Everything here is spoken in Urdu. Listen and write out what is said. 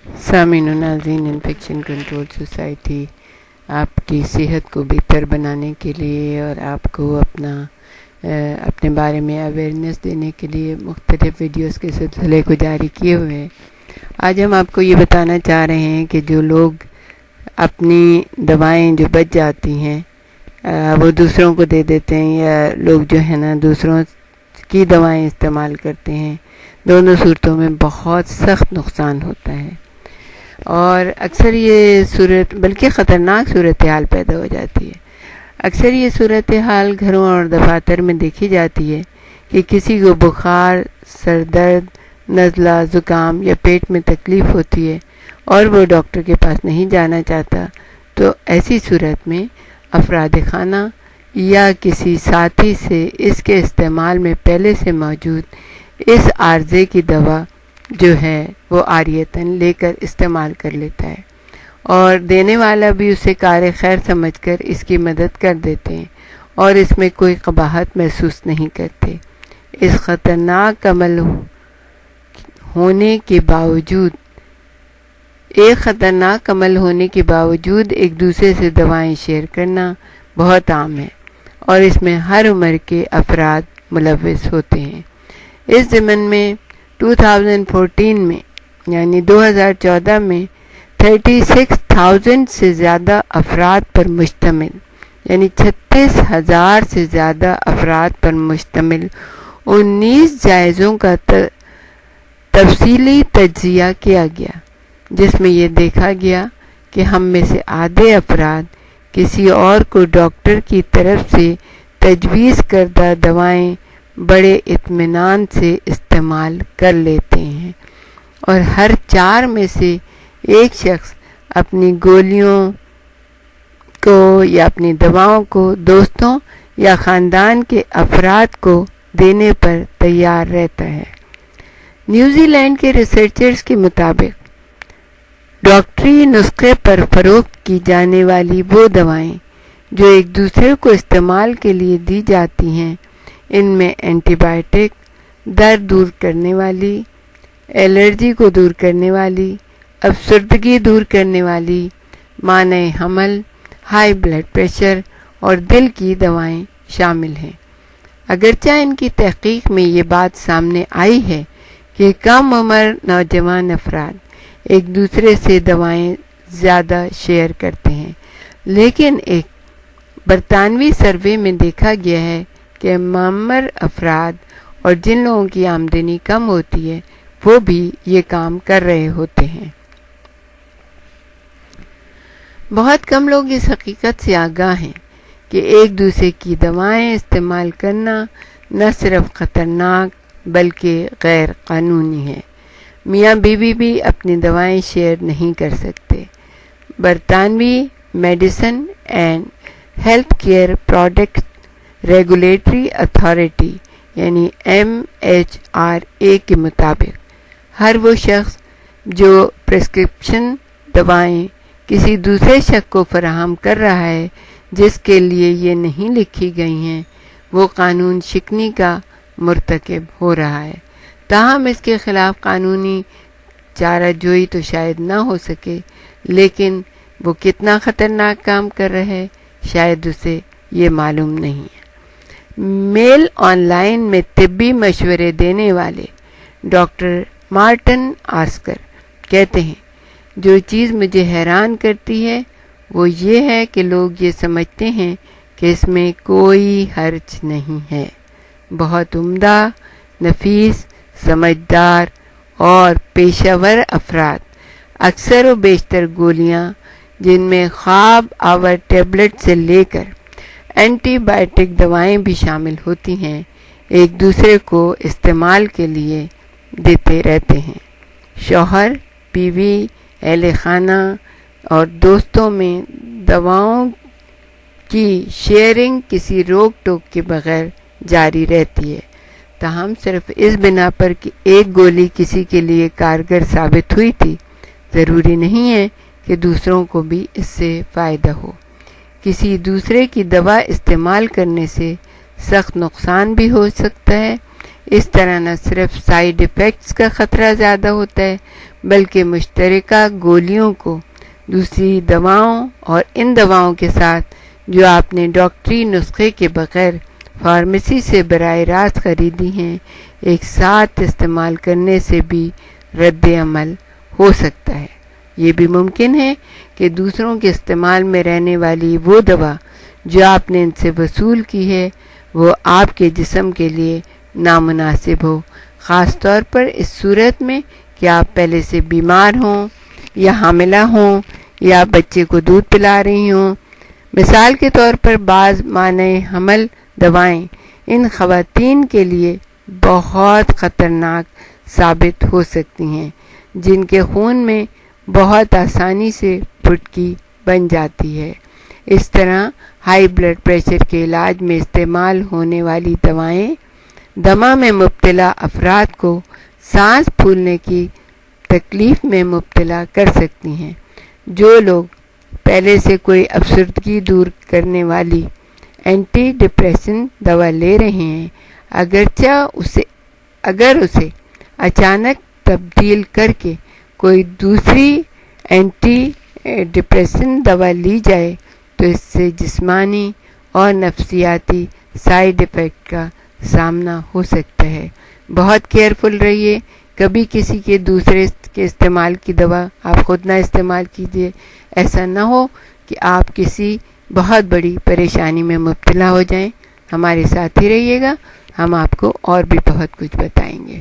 سامعین و ناظرین، انفیکشن کنٹرول سوسائٹی آپ کی صحت کو بہتر بنانے کے لیے اور آپ کو اپنے بارے میں اویئرنیس دینے کے لیے مختلف ویڈیوز کے سلسلے کو جاری کیے ہوئے ہیں۔ آج ہم آپ کو یہ بتانا چاہ رہے ہیں کہ جو لوگ اپنی دوائیں جو بچ جاتی ہیں وہ دوسروں کو دے دیتے ہیں، یا لوگ جو ہے نا دوسروں کی دوائیں استعمال کرتے ہیں، دونوں صورتوں میں بہت سخت نقصان ہوتا ہے، اور اکثر یہ بلکہ خطرناک صورتحال پیدا ہو جاتی ہے۔ اکثر یہ صورتحال گھروں اور دفاتر میں دیکھی جاتی ہے کہ کسی کو بخار، سر درد، نزلہ، زکام یا پیٹ میں تکلیف ہوتی ہے اور وہ ڈاکٹر کے پاس نہیں جانا چاہتا، تو ایسی صورت میں افراد خانہ یا کسی ساتھی سے اس کے استعمال میں پہلے سے موجود اس عارضے کی دوا جو ہے وہ عاریتاً لے کر استعمال کر لیتا ہے، اور دینے والا بھی اسے کار خیر سمجھ کر اس کی مدد کر دیتے ہیں اور اس میں کوئی قباحت محسوس نہیں کرتے۔ اس خطرناک عمل ہونے کے باوجود ایک دوسرے سے دوائیں شیئر کرنا بہت عام ہے، اور اس میں ہر عمر کے افراد ملوث ہوتے ہیں۔ اس ضمن میں 2014 میں یعنی 2014 میں 36,000 سے زیادہ افراد پر مشتمل، یعنی 36,000 سے زیادہ افراد پر مشتمل 19 جائزوں کا تفصیلی تجزیہ کیا گیا، جس میں یہ دیکھا گیا کہ ہم میں سے آدھے افراد کسی اور کو ڈاکٹر کی طرف سے تجویز کردہ دوائیں بڑے اطمینان سے استعمال کر لیتے ہیں، اور ہر 4 میں سے ایک شخص اپنی گولیوں کو یا اپنی دواؤں کو دوستوں یا خاندان کے افراد کو دینے پر تیار رہتا ہے۔ نیوزی لینڈ کے ریسرچرز کے مطابق ڈاکٹری نسخے پر فروخت کی جانے والی وہ دوائیں جو ایک دوسرے کو استعمال کے لیے دی جاتی ہیں، ان میں اینٹی بائیوٹک، درد دور کرنے والی، الرجی کو دور کرنے والی، افسردگی دور کرنے والی، مانع حمل، ہائی بلڈ پریشر اور دل کی دوائیں شامل ہیں۔ اگرچہ ان کی تحقیق میں یہ بات سامنے آئی ہے کہ کم عمر نوجوان افراد ایک دوسرے سے دوائیں زیادہ شیئر کرتے ہیں، لیکن ایک برطانوی سروے میں دیکھا گیا ہے کہ معمر افراد اور جن لوگوں کی آمدنی کم ہوتی ہے وہ بھی یہ کام کر رہے ہوتے ہیں۔ بہت کم لوگ اس حقیقت سے آگاہ ہیں کہ ایک دوسرے کی دوائیں استعمال کرنا نہ صرف خطرناک بلکہ غیر قانونی ہے۔ میاں بیوی بھی اپنی دوائیں شیئر نہیں کر سکتے۔ برطانوی medicine and health care product regulatory authority یعنی MHRA کے مطابق ہر وہ شخص جو پرسکرپشن دوائیں کسی دوسرے شخص کو فراہم کر رہا ہے جس کے لیے یہ نہیں لکھی گئی ہیں، وہ قانون شکنی کا مرتکب ہو رہا ہے۔ تاہم اس کے خلاف قانونی چارہ جوئی تو شاید نہ ہو سکے، لیکن وہ کتنا خطرناک کام کر رہا ہے شاید اسے یہ معلوم نہیں ہے۔ میل آن لائن میں طبی مشورے دینے والے ڈاکٹر مارٹن آسکر کہتے ہیں، جو چیز مجھے حیران کرتی ہے وہ یہ ہے کہ لوگ یہ سمجھتے ہیں کہ اس میں کوئی حرج نہیں ہے۔ بہت عمدہ، نفیس، سمجھدار اور پیشہ ور افراد اکثر و بیشتر گولیاں، جن میں خواب آور ٹیبلٹ سے لے کر اینٹی بائیوٹک دوائیں بھی شامل ہوتی ہیں، ایک دوسرے کو استعمال کے لیے دیتے رہتے ہیں۔ شوہر، بیوی، اہل خانہ اور دوستوں میں دواؤں کی شیئرنگ کسی روک ٹوک کے بغیر جاری رہتی ہے، تاہم صرف اس بنا پر کہ ایک گولی کسی کے لیے کارگر ثابت ہوئی تھی، ضروری نہیں ہے کہ دوسروں کو بھی اس سے فائدہ ہو۔ کسی دوسرے کی دوا استعمال کرنے سے سخت نقصان بھی ہو سکتا ہے، اس طرح نہ صرف سائیڈ ایفیکٹس کا خطرہ زیادہ ہوتا ہے بلکہ مشترکہ گولیوں کو دوسری دواؤں اور ان دواؤں کے ساتھ جو آپ نے ڈاکٹری نسخے کے بغیر فارمیسی سے براہ راست خریدی ہیں ایک ساتھ استعمال کرنے سے بھی رد عمل ہو سکتا ہے۔ یہ بھی ممکن ہے کہ دوسروں کے استعمال میں رہنے والی وہ دوا جو آپ نے ان سے وصول کی ہے وہ آپ کے جسم کے لیے نامناسب ہو، خاص طور پر اس صورت میں کہ آپ پہلے سے بیمار ہوں یا حاملہ ہوں یا بچے کو دودھ پلا رہی ہوں۔ مثال کے طور پر بعض مانع حمل دوائیں ان خواتین کے لیے بہت خطرناک ثابت ہو سکتی ہیں جن کے خون میں بہت آسانی سے پھٹکی بن جاتی ہے۔ اس طرح ہائی بلڈ پریشر کے علاج میں استعمال ہونے والی دوائیں دمہ میں مبتلا افراد کو سانس پھولنے کی تکلیف میں مبتلا کر سکتی ہیں۔ جو لوگ پہلے سے کوئی افسردگی دور کرنے والی اینٹی ڈپریسن دوا لے رہے ہیں اگر اسے اچانک تبدیل کر کے کوئی دوسری اینٹی ڈپریسن دوا لی جائے تو اس سے جسمانی اور نفسیاتی سائیڈ ایفیکٹ کا سامنا ہو سکتا ہے۔ بہت کیئرفل رہیے، کبھی کسی کے دوسرے کے استعمال کی دوا آپ خود نہ استعمال کیجیے، ایسا نہ ہو کہ آپ کسی بہت بڑی پریشانی میں مبتلا ہو جائیں۔ ہمارے ساتھ ہی رہیے گا، ہم آپ کو اور بھی بہت کچھ بتائیں گے۔